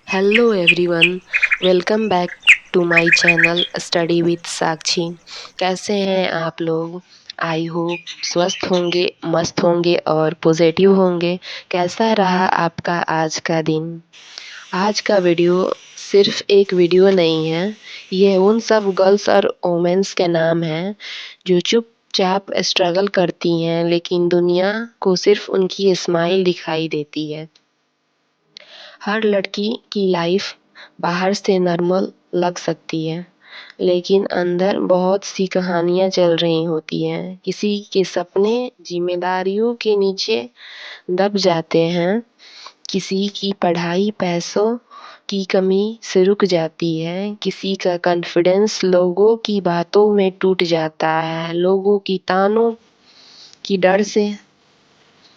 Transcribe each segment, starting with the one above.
Hello everyone, welcome back to my channel study with Sakshi. कैसे हैं आप लोग? आई होप स्वस्थ होंगे, मस्त होंगे और पॉजिटिव होंगे। कैसा रहा आपका आज का दिन? आज का वीडियो सिर्फ एक वीडियो नहीं है, ये उन सब गर्ल्स और वोमेन्स के नाम हैं जो चुपचाप स्ट्रगल करती हैं लेकिन दुनिया को सिर्फ उनकी स्माइल दिखाई देती है। हर लड़की की लाइफ बाहर से नॉर्मल लग सकती है लेकिन अंदर बहुत सी कहानियां चल रही होती हैं। किसी के सपने जिम्मेदारियों के नीचे दब जाते हैं, किसी की पढ़ाई पैसों की कमी से रुक जाती है, किसी का कॉन्फिडेंस लोगों की बातों में टूट जाता है, लोगों की तानों की डर से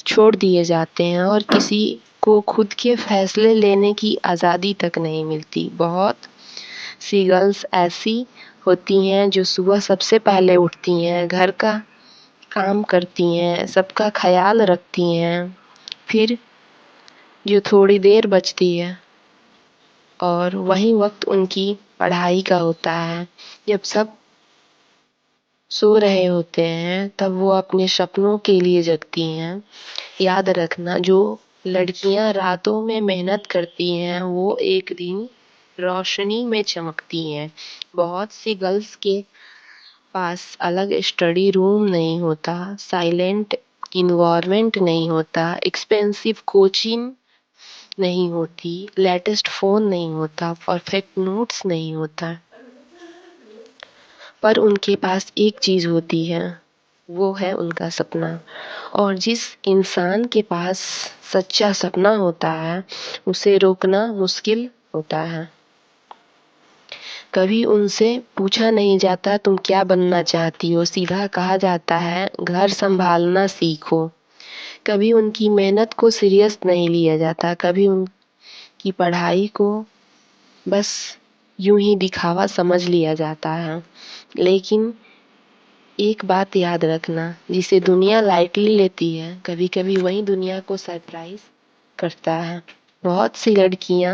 छोड़ दिए जाते हैं और किसी को खुद के फैसले लेने की आज़ादी तक नहीं मिलती। बहुत सी गर्ल्स ऐसी होती हैं जो सुबह सबसे पहले उठती हैं, घर का काम करती हैं, सबका ख्याल रखती हैं, फिर जो थोड़ी देर बचती है और वही वक्त उनकी पढ़ाई का होता है। जब सब सो रहे होते हैं तब वो अपने सपनों के लिए जगती हैं। याद रखना, जो लड़कियां रातों में मेहनत करती हैं वो एक दिन रोशनी में चमकती हैं। बहुत सी गर्ल्स के पास अलग स्टडी रूम नहीं होता, साइलेंट इन्वायरमेंट नहीं होता, एक्सपेंसिव कोचिंग नहीं होती, लेटेस्ट फोन नहीं होता, परफेक्ट नोट्स नहीं होता, पर उनके पास एक चीज होती है, वो है उनका सपना। और जिस इंसान के पास सच्चा सपना होता है उसे रोकना मुश्किल होता है। कभी उनसे पूछा नहीं जाता तुम क्या बनना चाहती हो, सीधा कहा जाता है घर संभालना सीखो। कभी उनकी मेहनत को सीरियस नहीं लिया जाता, कभी उनकी पढ़ाई को बस यूं ही दिखावा समझ लिया जाता है। लेकिन एक बात याद रखना, जिसे दुनिया लाइटली लेती है कभी कभी वही दुनिया को सरप्राइज करता है। बहुत सी लड़कियां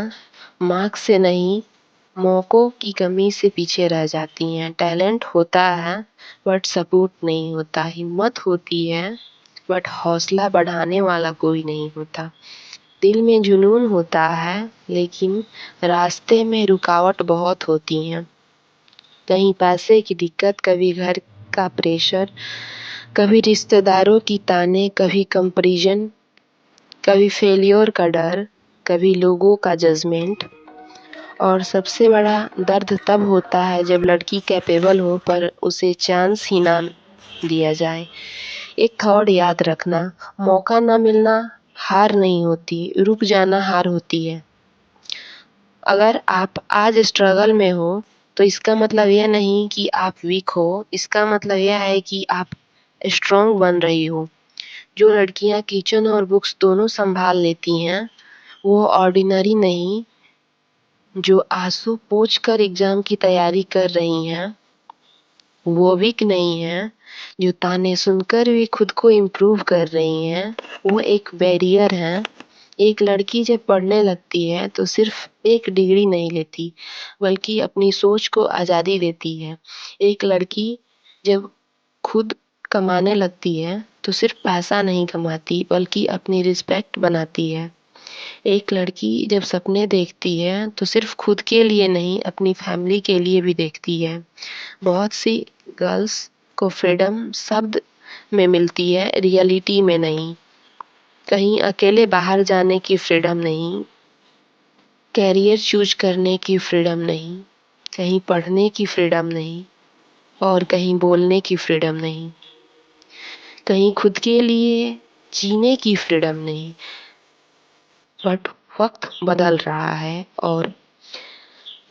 मार्क्स से नहीं, मौकों की कमी से पीछे रह जाती हैं। टैलेंट होता है बट सपोर्ट नहीं होता, हिम्मत होती है बट हौसला बढ़ाने वाला कोई नहीं होता, दिल में जुनून होता है लेकिन रास्ते में रुकावट बहुत होती हैं। कहीं पैसे की दिक्कत, कभी घर का प्रेशर, कभी रिश्तेदारों की ताने, कभी कंपैरिजन, कभी फेलियर का डर, कभी लोगों का जजमेंट। और सबसे बड़ा दर्द तब होता है जब लड़की कैपेबल हो पर उसे चांस ही ना दिया जाए। एक थॉट याद रखना, मौका ना मिलना हार नहीं होती, रुक जाना हार होती है। अगर आप आज स्ट्रगल में हो तो इसका मतलब यह नहीं कि आप वीक हो, इसका मतलब यह है कि आप स्ट्रॉन्ग बन रही हो। जो लड़कियां किचन और बुक्स दोनों संभाल लेती हैं वो ऑर्डिनरी नहीं, जो आंसू पोंछ कर एग्जाम की तैयारी कर रही हैं वो वीक नहीं है, जो ताने सुनकर भी खुद को इम्प्रूव कर रही हैं वो एक बैरियर है। एक लड़की जब पढ़ने लगती है तो सिर्फ एक डिग्री नहीं लेती बल्कि अपनी सोच को आज़ादी देती है। एक लड़की जब खुद कमाने लगती है तो सिर्फ पैसा नहीं कमाती बल्कि अपनी रिस्पेक्ट बनाती है। एक लड़की जब सपने देखती है तो सिर्फ खुद के लिए नहीं अपनी फैमिली के लिए भी देखती है। बहुत सी गर्ल्स को फ्रीडम शब्द में मिलती है, रियलिटी में नहीं। कहीं अकेले बाहर जाने की फ्रीडम नहीं, कैरियर चूज करने की फ्रीडम नहीं, कहीं पढ़ने की फ्रीडम नहीं और कहीं बोलने की फ्रीडम नहीं, कहीं खुद के लिए जीने की फ्रीडम नहीं। बट वक्त बदल रहा है और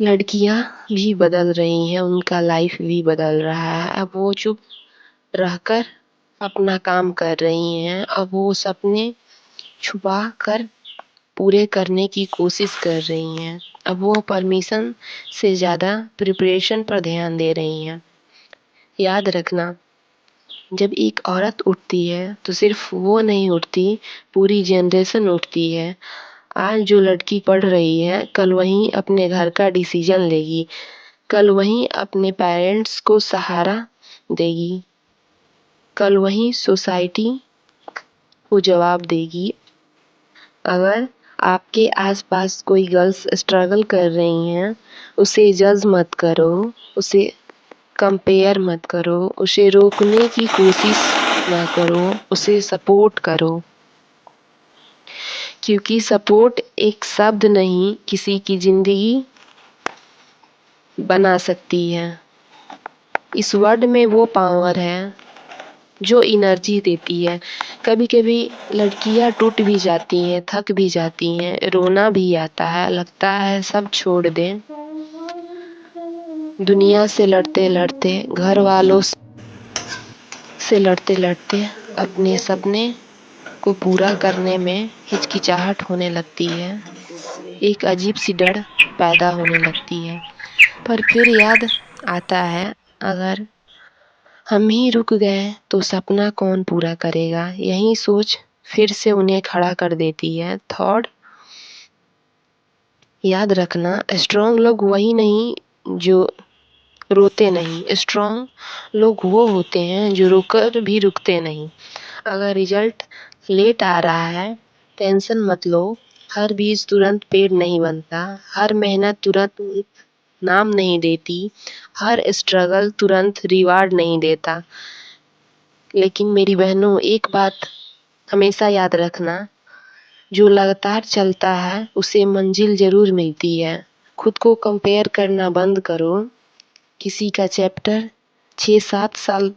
लड़कियां भी बदल रही हैं, उनका लाइफ भी बदल रहा है। अब वो चुप रहकर अपना काम कर रही हैं, अब वो सपने छुपा कर पूरे करने की कोशिश कर रही हैं। अब वो परमिशन से ज़्यादा प्रिपरेशन पर ध्यान दे रही हैं। याद रखना, जब एक औरत उठती है तो सिर्फ वो नहीं उठती, पूरी जनरेशन उठती है। आज जो लड़की पढ़ रही है कल वही अपने घर का डिसीजन लेगी, कल वही अपने पेरेंट्स को सहारा देगी, कल वही सोसाइटी को जवाब देगी। अगर आपके आसपास कोई गर्ल्स स्ट्रगल कर रही हैं, उसे जज मत करो, उसे कंपेयर मत करो, उसे रोकने की कोशिश ना करो, उसे सपोर्ट करो, क्योंकि सपोर्ट एक शब्द नहीं किसी की जिंदगी बना सकती है। इस वर्ड में वो पावर है जो एनर्जी देती है। कभी कभी लड़कियां टूट भी जाती हैं, थक भी जाती हैं, रोना भी आता है, लगता है सब छोड़ दें। दुनिया से लड़ते लड़ते, घर वालों से लड़ते लड़ते अपने सपने को पूरा करने में हिचकिचाहट होने लगती है, एक अजीब सी डर पैदा होने लगती है। पर फिर याद आता है, अगर हम ही रुक गए तो सपना कौन पूरा करेगा। यही सोच फिर से उन्हें खड़ा कर देती है। थॉट याद रखना, स्ट्रॉन्ग लोग वही नहीं जो रोते नहीं, स्ट्रॉन्ग लोग वो होते हैं जो रोकर भी रुकते नहीं। अगर रिजल्ट लेट आ रहा है, टेंशन मत लो, हर बीज तुरंत पेड़ नहीं बनता, हर मेहनत तुरंत नाम नहीं देती, हर स्ट्रगल तुरंत रिवार्ड नहीं देता। लेकिन मेरी बहनों, एक बात हमेशा याद रखना, जो लगातार चलता है उसे मंजिल जरूर मिलती है। खुद को कंपेयर करना बंद करो। किसी का चैप्टर 6-7 साल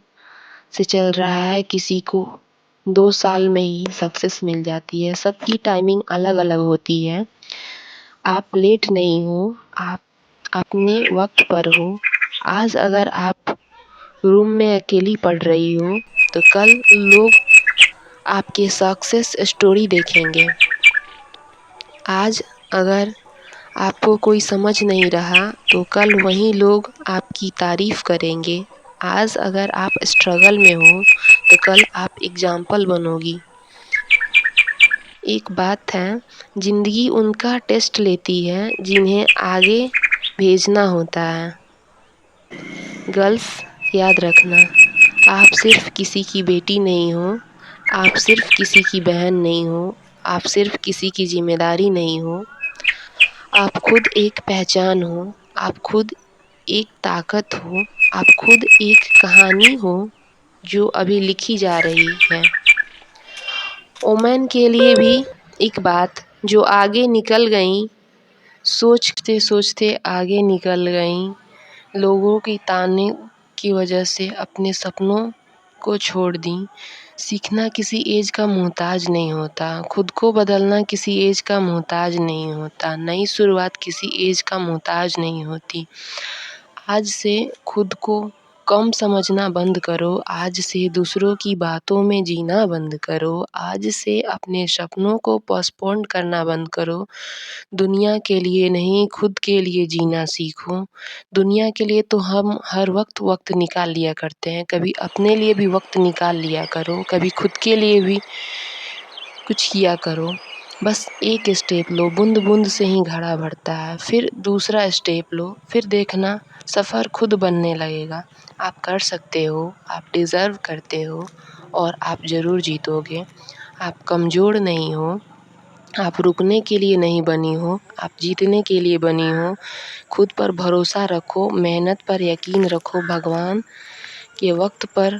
से चल रहा है, किसी को 2 साल में ही सक्सेस मिल जाती है। सबकी टाइमिंग अलग अलग होती है। आप लेट नहीं हो, आप अपने वक्त पर हो। आज अगर आप रूम में अकेली पढ़ रही हो तो कल लोग आपके सक्सेस स्टोरी देखेंगे। आज अगर आपको कोई समझ नहीं रहा तो कल वही लोग आपकी तारीफ करेंगे। आज अगर आप स्ट्रगल में हो तो कल आप एग्जाम्पल बनोगी। एक बात है, जिंदगी उनका टेस्ट लेती है जिन्हें आगे भेजना होता है। गर्ल्स याद रखना, आप सिर्फ किसी की बेटी नहीं हो, आप सिर्फ किसी की बहन नहीं हो, आप सिर्फ किसी की जिम्मेदारी नहीं हो। आप खुद एक पहचान हो, आप खुद एक ताकत हो, आप खुद एक कहानी हो जो अभी लिखी जा रही है। ओमन के लिए भी एक बात, जो आगे निकल गई, सोचते सोचते आगे निकल गई, लोगों की ताने की वजह से अपने सपनों को छोड़ दी। सीखना किसी एज का मोहताज नहीं होता, खुद को बदलना किसी एज का मोहताज नहीं होता, नई शुरुआत किसी एज का मोहताज नहीं होती। आज से खुद को कम समझना बंद करो, आज से दूसरों की बातों में जीना बंद करो, आज से अपने सपनों को पोस्टपोन करना बंद करो। दुनिया के लिए नहीं, खुद के लिए जीना सीखो। दुनिया के लिए तो हम हर वक्त निकाल लिया करते हैं, कभी अपने लिए भी वक्त निकाल लिया करो, कभी खुद के लिए भी कुछ किया करो। बस एक स्टेप लो, बूंद बूंद से ही घड़ा भरता है। फिर दूसरा स्टेप लो, फिर देखना सफ़र खुद बनने लगेगा। आप कर सकते हो, आप डिज़र्व करते हो और आप ज़रूर जीतोगे। आप कमज़ोर नहीं हो, आप रुकने के लिए नहीं बनी हो, आप जीतने के लिए बनी हो। खुद पर भरोसा रखो, मेहनत पर यकीन रखो, भगवान के वक्त पर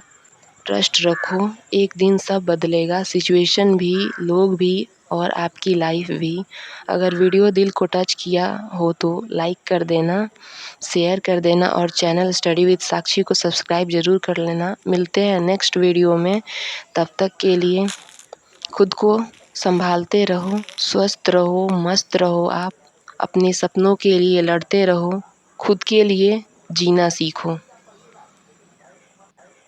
ट्रस्ट रखो। एक दिन सब बदलेगा, सिचुएशन भी, लोग भी और आपकी लाइफ भी। अगर वीडियो दिल को टच किया हो तो लाइक कर देना, शेयर कर देना और चैनल स्टडी विद साक्षी को सब्सक्राइब ज़रूर कर लेना। मिलते हैं नेक्स्ट वीडियो में, तब तक के लिए खुद को संभालते रहो, स्वस्थ रहो, मस्त रहो। आप अपने सपनों के लिए लड़ते रहो, खुद के लिए जीना सीखो।